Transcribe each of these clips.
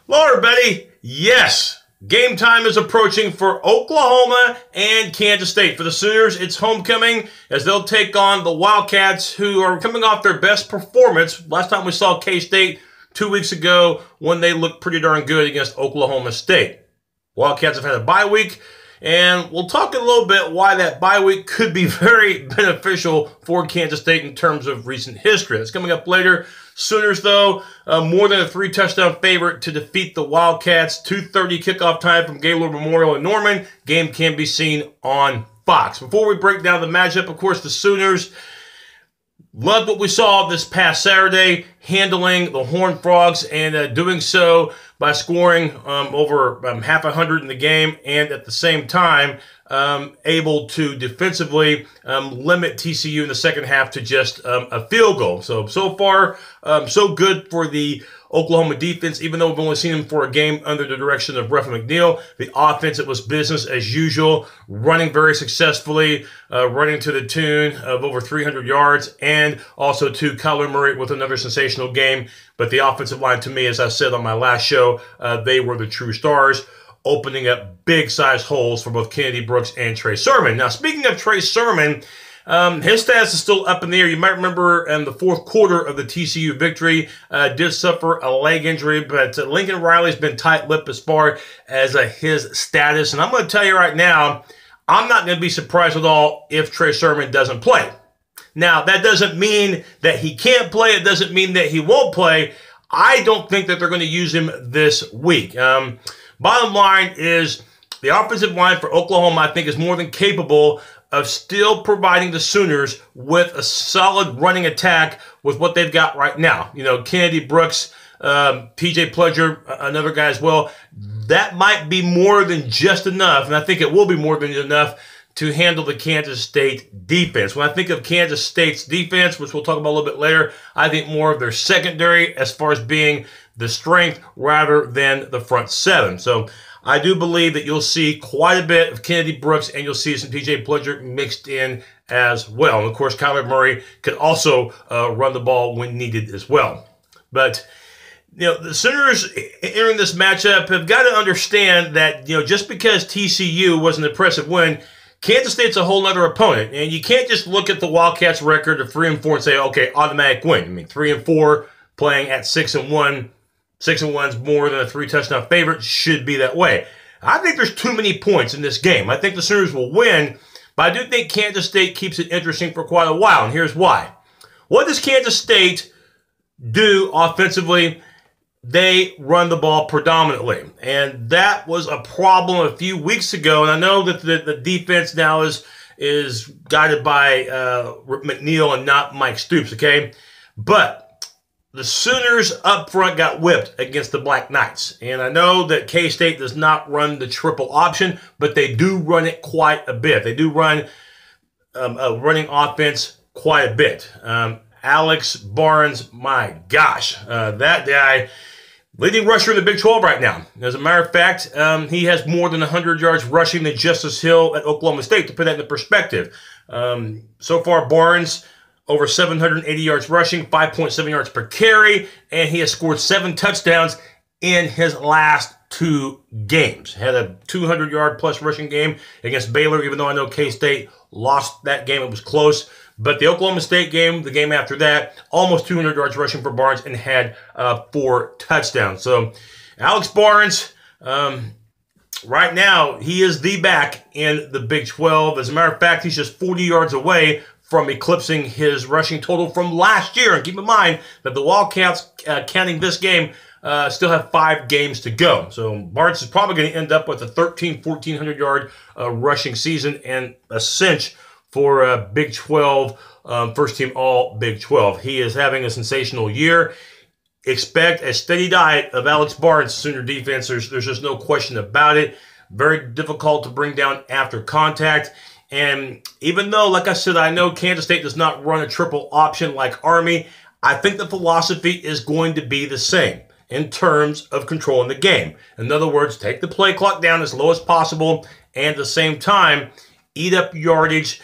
Hello, everybody. Yes, game time is approaching for Oklahoma and Kansas State. For the Sooners, it's homecoming as they'll take on the Wildcats, who are coming off their best performance. Last time we saw K-State 2 weeks ago when they looked pretty darn good against Oklahoma State. Wildcats have had a bye week, and we'll talk a little bit why that bye week could be very beneficial for Kansas State in terms of recent history. That's coming up later. Sooners, though, more than a 3-touchdown favorite to defeat the Wildcats. 2:30 kickoff time from Gaylord Memorial in Norman. Game can be seen on Fox. Before we break down the matchup, of course, the Sooners loved what we saw this past Saturday, handling the Horned Frogs and doing so by scoring over half 100 in the game, and at the same time able to defensively limit TCU in the second half to just a field goal. So far, so good for the Oklahoma defense, even though we've only seen them for a game under the direction of Ruffin McNeil. The offense, it was business as usual, running very successfully, running to the tune of over 300 yards, and also to Kyler Murray with another sensational game. But the offensive line, to me, as I said on my last show, they were the true stars, opening up big-size holes for both Kennedy Brooks and Trey Sermon. Now, speaking of Trey Sermon, his status is still up in the air. You might remember in the fourth quarter of the TCU victory, did suffer a leg injury, but Lincoln Riley's been tight-lipped as far as his status. And I'm going to tell you right now, I'm not going to be surprised at all if Trey Sermon doesn't play. Now, that doesn't mean that he can't play. It doesn't mean that he won't play. I don't think that they're going to use him this week. Bottom line is the offensive line for Oklahoma, I think, is more than capable of still providing the Sooners with a solid running attack with what they've got right now. You know, Kennedy Brooks, TJ Pledger, another guy as well. That might be more than just enough, and I think it will be more than enough to handle the Kansas State defense. When I think of Kansas State's defense, which we'll talk about a little bit later, I think more of their secondary as far as being the strength rather than the front seven. So I do believe that you'll see quite a bit of Kennedy Brooks, and you'll see some TJ Pledger mixed in as well. And, of course, Kyler Murray could also run the ball when needed as well. But, you know, the Sooners entering this matchup have got to understand that, you know, just because TCU was an impressive win, Kansas State's a whole other opponent. And you can't just look at the Wildcats' record of 3-4 and say, okay, automatic win. I mean, 3-4 playing at 6-1. 6-1's more than a 3-touchdown favorite. Should be that way. I think there's too many points in this game. I think the Sooners will win, but I do think Kansas State keeps it interesting for quite a while, and here's why. What does Kansas State do offensively? They run the ball predominantly, and that was a problem a few weeks ago, and I know that the defense now is guided by McNeil and not Mike Stoops, okay? But the Sooners up front got whipped against the Black Knights. And I know that K-State does not run the triple option, but they do run it quite a bit. They do run a running offense quite a bit. Alex Barnes, my gosh, that guy, leading rusher in the Big 12 right now. As a matter of fact, he has more than 100 yards rushing than Justice Hill at Oklahoma State, to put that into perspective. So far, Barnes over 780 yards rushing, 5.7 yards per carry, and he has scored 7 touchdowns in his last 2 games. Had a 200-yard-plus rushing game against Baylor, even though I know K-State lost that game. It was close. But the Oklahoma State game, the game after that, almost 200 yards rushing for Barnes and had 4 touchdowns. So Alex Barnes, right now, he is the back in the Big 12. As a matter of fact, he's just 40 yards away from eclipsing his rushing total from last year. And keep in mind that the Wildcats, counting this game, still have 5 games to go. So Barnes is probably going to end up with a 1,400 yard rushing season and a cinch for Big 12, first team all Big 12. He is having a sensational year. Expect a steady diet of Alex Barnes' Sooner defense. There's just no question about it. Very difficult to bring down after contact. And even though, like I said, I know Kansas State does not run a triple option like Army, I think the philosophy is going to be the same in terms of controlling the game. In other words, take the play clock down as low as possible, and at the same time, eat up yardage,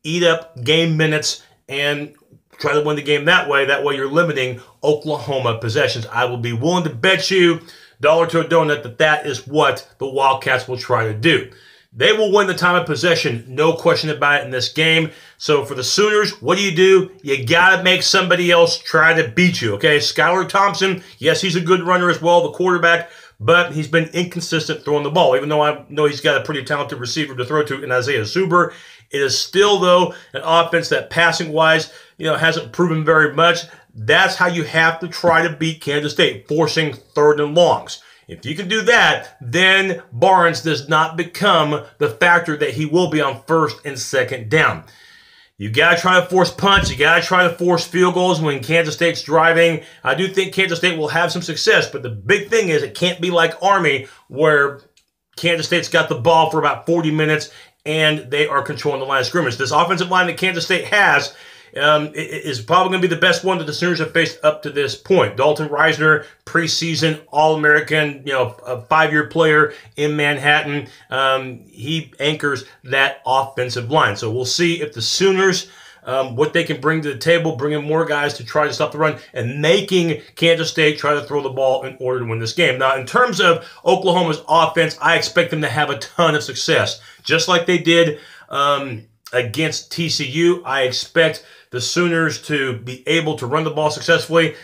eat up game minutes, and Try to win the game that way. That way you're limiting Oklahoma possessions. I will be willing to bet you dollar to a donut that that is what the Wildcats will try to do. They will win the time of possession, no question about it in this game. So for the Sooners, what do? You got to make somebody else try to beat you, okay? Skylar Thompson, yes, he's a good runner as well, the quarterback, but he's been inconsistent throwing the ball, even though I know he's got a pretty talented receiver to throw to in Isaiah Zuber. It is still, though, an offense that passing-wise, hasn't proven very much. That's how you have to try to beat Kansas State, forcing third and longs. If you can do that, then Barnes does not become the factor that he will be on first and second down. You got to try to force punts. You got to try to force field goals when Kansas State's driving. I do think Kansas State will have some success, but the big thing is it can't be like Army where Kansas State's got the ball for about 40 minutes and they are controlling the line of scrimmage. This offensive line that Kansas State has is probably going to be the best one that the Sooners have faced up to this point. Dalton Reisner, preseason All-American, a 5-year player in Manhattan. He anchors that offensive line. So we'll see if the Sooners, what they can bring to the table, bringing more guys to try to stop the run and making Kansas State try to throw the ball in order to win this game. Now, in terms of Oklahoma's offense, I expect them to have a ton of success, just like they did against TCU. I expect the Sooners to be able to run the ball successfully.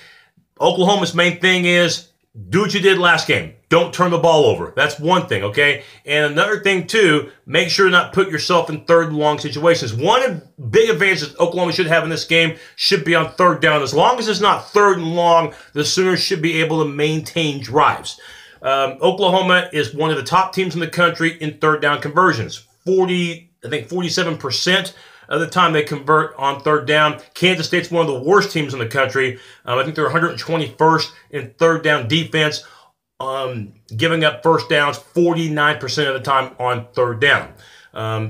Oklahoma's main thing is do what you did last game. Don't turn the ball over. That's one thing, okay? And another thing, too, make sure to not put yourself in third and long situations. One big advantage that Oklahoma should have in this game should be on third down. As long as it's not third and long, the Sooners should be able to maintain drives. Oklahoma is one of the top teams in the country in third down conversions. 47% of the time they convert on third down. Kansas State's one of the worst teams in the country. I think they're 121st in third down defense, giving up first downs 49% of the time on third down.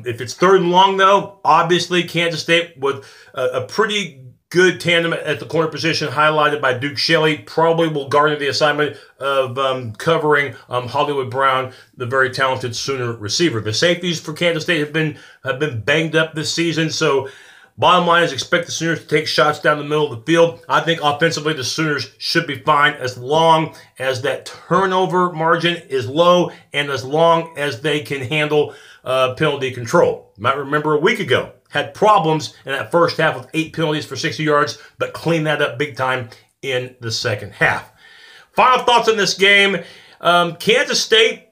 If it's third and long, though, obviously Kansas State with a pretty good tandem at the corner position, highlighted by Duke Shelley, probably will garner the assignment of covering Hollywood Brown, the very talented Sooner receiver. The safeties for Kansas State have been banged up this season, so bottom line is expect the Sooners to take shots down the middle of the field. I think offensively the Sooners should be fine as long as that turnover margin is low and as long as they can handle penalty control. You might remember a week ago, had problems in that first half with 8 penalties for 60 yards, but cleaned that up big time in the second half. Final thoughts on this game. Kansas State,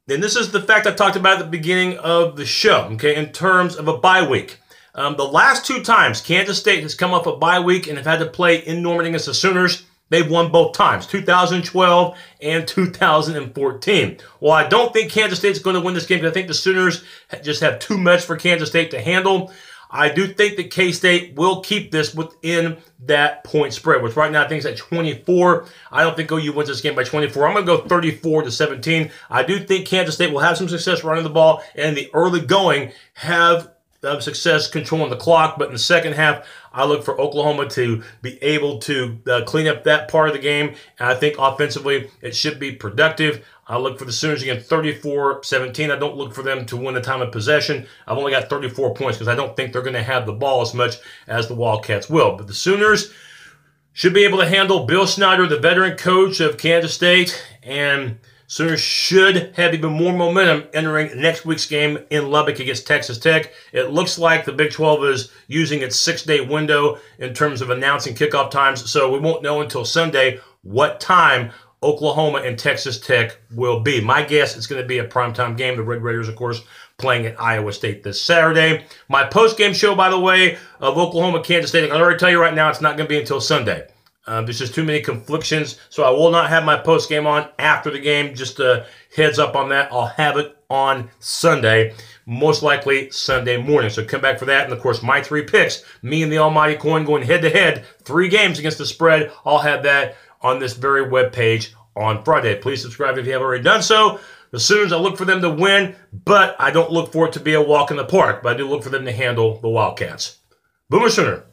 and this is the fact I talked about at the beginning of the show, okay, in terms of a bye week. The last 2 times Kansas State has come off a bye week and have had to play in Norman against the Sooners, they've won both times, 2012 and 2014. Well, I don't think Kansas State's going to win this game because I think the Sooners just have too much for Kansas State to handle. I do think that K-State will keep this within that point spread, which right now I think is at 24. I don't think OU wins this game by 24. I'm going to go 34-17. I do think Kansas State will have some success running the ball and in the early going have success controlling the clock, but in the second half, I look for Oklahoma to be able to clean up that part of the game, and I think offensively it should be productive. I look for the Sooners again 34-17. I don't look for them to win the time of possession. I've only got 34 points because I don't think they're going to have the ball as much as the Wildcats will. But the Sooners should be able to handle Bill Snyder, the veteran coach of Kansas State, and Sooners should have even more momentum entering next week's game in Lubbock against Texas Tech. It looks like the Big 12 is using its 6-day window in terms of announcing kickoff times, so we won't know until Sunday what time Oklahoma and Texas Tech will be. My guess it's going to be a primetime game. The Red Raiders, of course, playing at Iowa State this Saturday. My post-game show, by the way, of Oklahoma-Kansas State, I can already tell you right now it's not going to be until Sunday. There's just too many conflictions, so I will not have my post-game on after the game. Just a heads up on that. I'll have it on Sunday, most likely Sunday morning. So come back for that. And, of course, my 3 picks, me and the Almighty Coin going head-to-head, 3 games against the spread. I'll have that on this very webpage on Friday. Please subscribe if you haven't already done so. The Sooners, I look for them to win, but I don't look for it to be a walk in the park. But I do look for them to handle the Wildcats. Boomer Sooner.